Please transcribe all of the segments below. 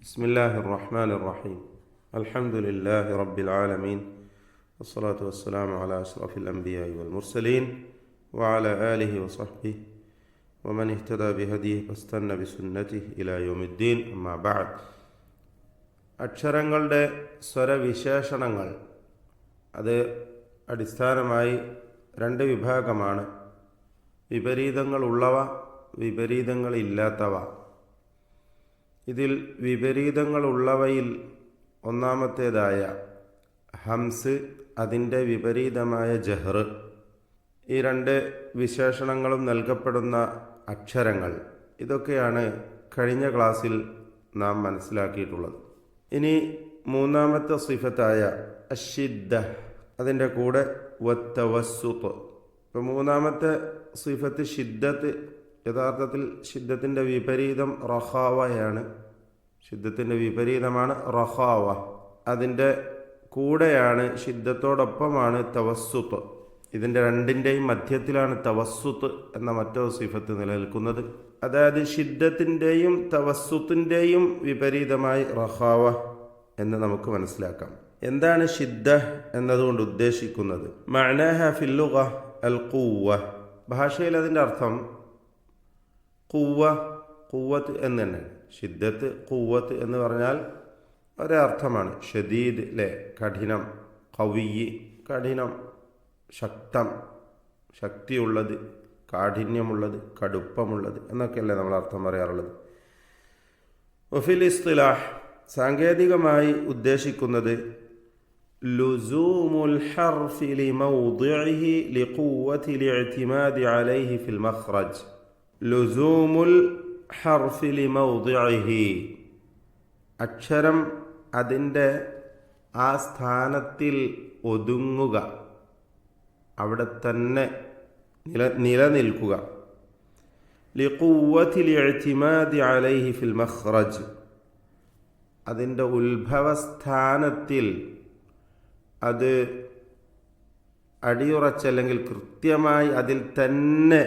بسم الله الرحمن الرحيم الحمد لله رب العالمين والصلاة والسلام على أشرف الأنبياء والمرسلين وعلى آله وصحبه ومن اهتدى بهديه واستنى بسنته إلى يوم الدين أما بعد അക്ഷരങ്ങളുടെ സ്വരവിശേഷണങ്ങൾ അത് അടിസ്ഥാനമായി രണ്ട് വിഭാഗമാണ്. വിപരീതങ്ങളുള്ളവ, വിപരീതങ്ങളില്ലാത്തവ. ഇതിൽ വിപരീതങ്ങളുള്ളവയിൽ ഒന്നാമത്തേതായ ഹംസ്, അതിൻ്റെ വിപരീതമായ ജഹ്ർ, ഈ രണ്ട് വിശേഷണങ്ങളും നൽകപ്പെടുന്ന അക്ഷരങ്ങൾ, ഇതൊക്കെയാണ് കഴിഞ്ഞ ക്ലാസ്സിൽ നാം മനസ്സിലാക്കിയിട്ടുള്ളത്. ഇനി മൂന്നാമത്തെ സിഫത്തായ അശ്ശിദ്ദ, അതിൻ്റെ കൂടെ വത്തവസ്സുത്ത്. ഇപ്പോൾ മൂന്നാമത്തെ സിഫത്ത് ഷിദ്ദത്ത്. യഥാർത്ഥത്തിൽ ഷിദ്ദത്തിൻ്റെ വിപരീതം റഖാവയാണ്. ഷിദ്ദത്തിൻ്റെ വിപരീതമാണ് റഖാവ. അതിൻ്റെ കൂടെയാണ്, ഷിദ്ദത്തോടൊപ്പമാണ് തവസ്സുത്ത്. ഇതിൻ്റെ രണ്ടിൻ്റെയും മധ്യത്തിലാണ് തവസ്സുത്ത് എന്ന മറ്റൊരു സിഫത്ത് നിലനിൽക്കുന്നത്. അതായത് ഷിദ്ദത്തിൻ്റെയും തവസ്സുത്തിൻ്റെയും വിപരീതമായി റഖാവ എന്ന് നമുക്ക് മനസ്സിലാക്കാം. എന്താണ് ഷിദ്ദ എന്നതുകൊണ്ട് ഉദ്ദേശിക്കുന്നത്? മഅനാഹ ഫിൽ ലുഗ അൽ ഖുവ്വ. ഭാഷയിൽ അതിൻ്റെ അർത്ഥം ഖുവ്വത്ത് എന്ന് തന്നെ. ഷിദ്ദത്ത്, ഖുവ്വത്ത് എന്ന് പറഞ്ഞാൽ ഒരേ അർത്ഥമാണ്. ഷദീദ് അല്ലേ, കഠിനം. ഖവിയ്യ്, കഠിനം, ശക്തം, ശക്തിയുള്ളത്, കാഠിന്യമുള്ളത്, കടുപ്പമുള്ളത് എന്നൊക്കെയല്ലേ നമ്മൾ അർത്ഥം പറയാറുള്ളത്. വഫിൽ ഇസ്തിലാഹ്, സാങ്കേതികമായി ഉദ്ദേശിക്കുന്നത് ലുസൂമുൽ ഹർഫി ലിമൗദിഇഹി ലിഖുവ്വതി ലിഇഅ്തിമാദി അലൈഹി ഫിൽ മഖ്റജ്. ലുസൂമുൽ ഹർഫി ലിമൗദിഇഹി, അക്ഷരം അതിൻ്റെ ആ സ്ഥാനത്തിൽ ഒതുങ്ങുക, അവിടെ തന്നെ നിലനിൽക്കുക. ലിഖുവ്വതി ലിഇഅ്തിമാദി അലൈഹി ഫിൽ മഖ്റജ്, അതിൻ്റെ ഉത്ഭവസ്ഥാനത്തിൽ അത് അടിയുറച്ചല്ലെങ്കിൽ കൃത്യമായി അതിൽ തന്നെ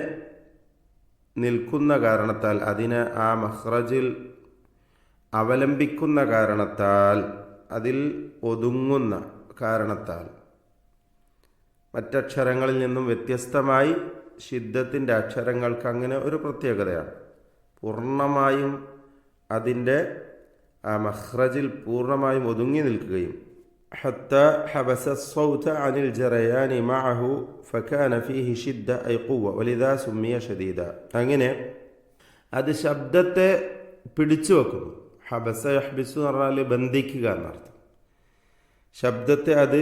നിൽക്കുന്ന കാരണത്താൽ, അതിനെ ആ മഖ്റജിൽ അവലംബിക്കുന്ന കാരണത്താൽ, അതിൽ ഒതുങ്ങുന്ന കാരണത്താൽ. മറ്റക്ഷരങ്ങളിൽ നിന്നും വ്യത്യസ്തമായി ഷിദ്ദത്തിൻ്റെ അക്ഷരങ്ങൾക്ക് അങ്ങനെ ഒരു പ്രത്യേകതയാണ്. പൂർണ്ണമായും അതിൻ്റെ ആ മഖ്റജിൽ പൂർണ്ണമായും ഒതുങ്ങി നിൽക്കുകയും ഹത്താ ഹബസ الصوت عن الجريان معه فكان فيه شدة أي قوة ولذا سمي شديدا. അങ്ങനെ അത് ശബ്ദത്തെ പിടിച്ചു വെക്കുന്നു. ഹബസ യഹ്ബിസു എന്ന് പറഞ്ഞാൽ ബന്ധിക്കുക എന്നർത്ഥം. ശബ്ദത്തെ അത്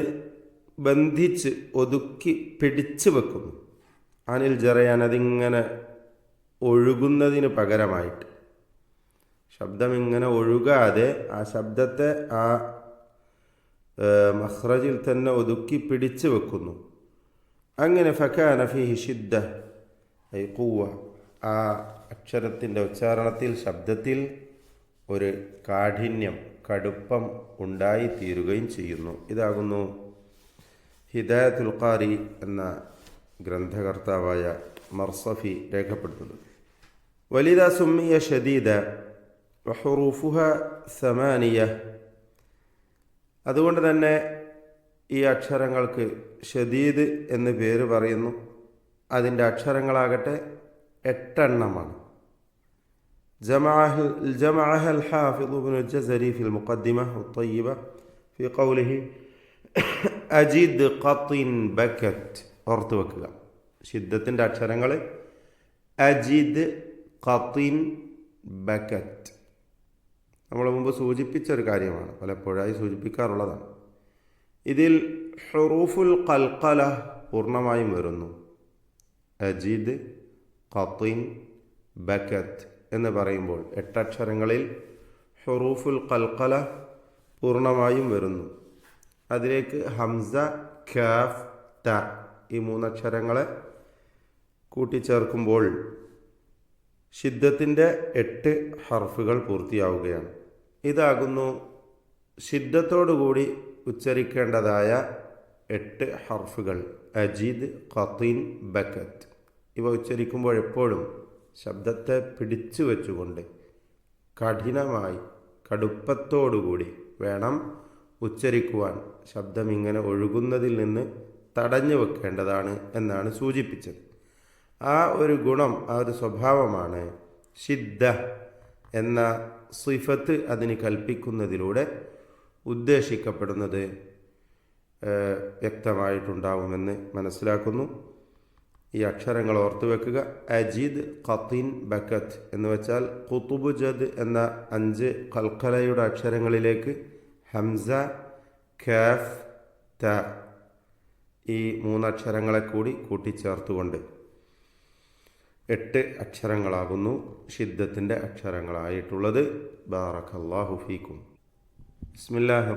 ബന്ധിച്ച് ഒതുക്കി പിടിച്ചു വെക്കുന്നു. അനിൽ ജറയാൻ, അതിങ്ങനെ ഒഴുകുന്നതിന് പകരമായിട്ട്. ശബ്ദം ഇങ്ങനെ ഒഴുകാതെ ആ ശബ്ദത്തെ ആ മഖ്റജിൽ തന്നെ ഒതുക്കി പിടിച്ചു വെക്കുന്നു. അങ്ങനെ ഫകാന ഫീഹി ഷിദ്ദ ഐ ഖുവ്വ, ആ അക്ഷരത്തിൻ്റെ ഉച്ചാരണത്തിൽ, ശബ്ദത്തിൽ ഒരു കാഠിന്യം, കടുപ്പം ഉണ്ടായിത്തീരുകയും ചെയ്യുന്നു. ഇതാകുന്നു ഹിദായത്തുൽ ഖാരി എന്ന ഗ്രന്ഥകർത്താവായ മർസഫി രേഖപ്പെടുത്തുന്നത്. വലിദാ സുമ്മിയ ഷദീദ വഹുറൂഫുഹ സമാനിയ, അതുകൊണ്ട് തന്നെ ഈ അക്ഷരങ്ങൾക്ക് ഷദീദ് എന്ന് പേര് പറയുന്നു. അതിൻ്റെ അക്ഷരങ്ങളാകട്ടെ 8 എണ്ണമാണ്. ജമഅഹ الحافظ ابن الجزري في المقدمة الطيبة في قوله أجد قط بكت. ഓർത്തു വെക്കുക, ഷിദ്ദത്തിൻ്റെ അക്ഷരങ്ങൾ അജിദ്, ഖത്തിൻ, ബക്കറ്റ്. നമ്മൾ മുമ്പ് സൂചിപ്പിച്ചൊരു കാര്യമാണ്, പലപ്പോഴായി സൂചിപ്പിക്കാറുള്ളതാണ്. ഇതിൽ ഹുറൂഫുൽ ഖൽഖല പൂർണ്ണമായും വരുന്നു. അജിദ്, ഖത്തിൻ, ബക്കറ്റ് എന്ന് പറയുമ്പോൾ 8 അക്ഷരങ്ങളിൽ ഹുറൂഫുൽ ഖൽഖല പൂർണ്ണമായും വരുന്നു. അതിലേക്ക് ഹംസ, കാഫ്, ത, ഈ 3 അക്ഷരങ്ങളെ കൂട്ടിച്ചേർക്കുമ്പോൾ ഷിദ്ദത്തിൻ്റെ 8 ഹർഫുകൾ പൂർത്തിയാവുകയാണ്. ഇതാകുന്നു ഷിദ്ദത്തോടുകൂടി ഉച്ചരിക്കേണ്ടതായ 8 ഹർഫുകൾ. അജീദ്, ഖത്തീൻ, ബക്കത്ത്. ഇവ ഉച്ചരിക്കുമ്പോൾ എപ്പോഴും ശബ്ദത്തെ പിടിച്ചു വെച്ചുകൊണ്ട് കഠിനമായി കടുപ്പത്തോടുകൂടി വേണം ഉച്ചരിക്കുവാൻ. ശബ്ദം ഇങ്ങനെ ഒഴുകുന്നതിൽ നിന്ന് തടഞ്ഞു വെക്കേണ്ടതാണ് എന്നാണ് സൂചിപ്പിച്ചത്. ആ ഒരു ഗുണം, ആ ഒരു സ്വഭാവമാണ് ഷിദ്ദ എന്ന സിഫത്ത് അതിന് കൽപ്പിക്കുന്നതിലൂടെ ഉദ്ദേശിക്കപ്പെടുന്നത് വ്യക്തമായിട്ടുണ്ടാവുമെന്ന് മനസ്സിലാക്കുന്നു. ഈ അക്ഷരങ്ങൾ ഓർത്തു വെക്കുക. അജിദ്, ഖത്തിൻ, ബക്കത്ത് എന്ന് വെച്ചാൽ ഖുതുബ് ജദ് എന്ന 5 കൽക്കലയുടെ അക്ഷരങ്ങളിലേക്ക് ഹംസ, കാഫ്, ത ഈ 3 അക്ഷരങ്ങളെ കൂടി കൂട്ടിച്ചേർത്തുകൊണ്ട് 8 അക്ഷരങ്ങളാകുന്നു ഷിദ്ദത്തിൻ്റെ അക്ഷരങ്ങളായിട്ടുള്ളത്. ബാറകല്ലാഹു ഫീക്കും. ബിസ്മില്ലാഹിർ